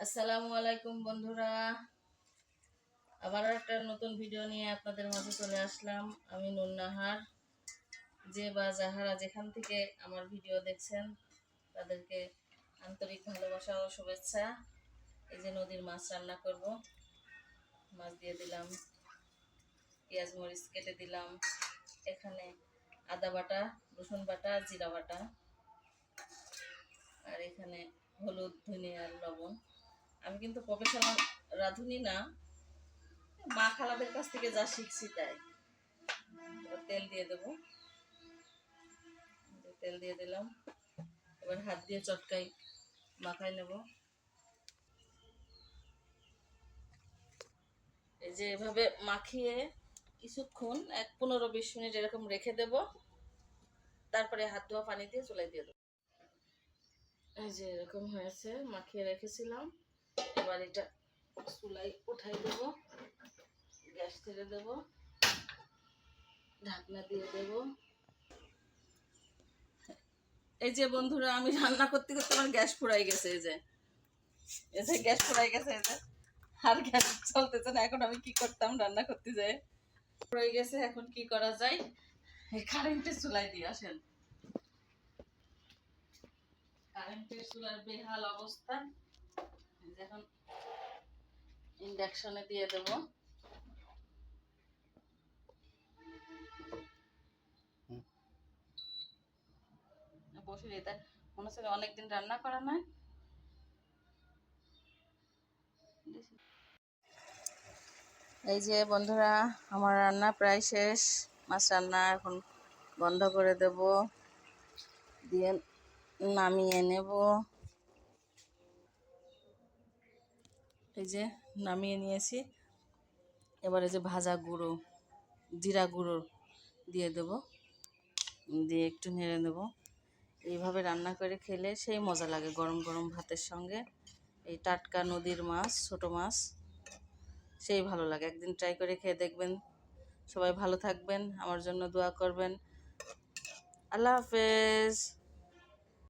আসসালামু আলাইকুম বন্ধুরা, আবার একটা নতুন ভিডিও নিয়ে আপনাদের মাঝে চলে আসলাম। আমি নুন্নাহার। যে বা যাহারা যেখান থেকে আমার ভিডিও দেখছেন তাদেরকে আন্তরিক ভালোবাসা ও শুভেচ্ছা। এই যে নদীর মাছ রান্না করব। মাছ দিয়ে দিলাম, পেঁয়াজ মরিচ কেটে দিলাম, এখানে আদা বাটা, রসুন বাটা, জিরা বাটা, আর এখানে হলুদ, ধনিয়া আর লবণ। আমি কিন্তু প্রফেশনাল রাঁধুনি না, মা খালাদের কাছ থেকে যা শিখছি তাই। এবার তেল দিয়ে দেবো, তেল দিয়ে দিলাম। এবার হাত দিয়ে চটকাই মাখাই নেব। এই যে এভাবে মাখিয়ে কিছুক্ষণ 15-20 মিনিট এরকম রেখে দেব। তারপরে হাত ধোয়া পানি দিয়ে চুলায় দিয়ে দেবো। এই যে এরকম হয়েছে, মাখিয়ে রেখেছিলাম। এবার এটা চুলায় উঠাই দেব, গ্যাস ছেড়ে দেব, ঢাকনা দিয়ে দেব। এই যে বন্ধুরা, আমি রান্না করতে করতে আমার গ্যাস ফুরাই গেছে। এই যে গ্যাস ফুরাই গেছে। এই যে আর গ্যাস চলতেছে না। এখন আমি কি করতাম রান্না করতে যাই, ফুরাই গেছে। এখন কি করা যায়, এই কারেন্টের চুলায় দিয়ে আসেন। কারেন্টের চুলার বেহাল অবস্থা। এখন ইন্ডাকশনে দিয়ে দেব। বসে এটা মনে হচ্ছে অনেকদিন রান্না করা নয়। এই যে বন্ধুরা, আমার রান্না প্রায় শেষ। মাছ রান্না এখন বন্ধ করে দেব, দিয়ে নামিয়ে নেব। এই যে নামিয়ে নিয়েছি। এবারে যে ভাজা গুঁড়ো, জিরা গুঁড়ো দিয়ে দেব, দিয়ে একটু নেড়ে নেব। এইভাবে রান্না করে খেলে সেই মজা লাগে গরম গরম ভাতের সঙ্গে। এই টাটকা নদীর মাছ, ছোট মাছ, সেই ভালো লাগে। একদিন ট্রাই করে খেয়ে দেখবেন। সবাই ভালো থাকবেন, আমার জন্য দোয়া করবেন। আল্লাহ হাফেজ।